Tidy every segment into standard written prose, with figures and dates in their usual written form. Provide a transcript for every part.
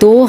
2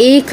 1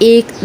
1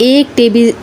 1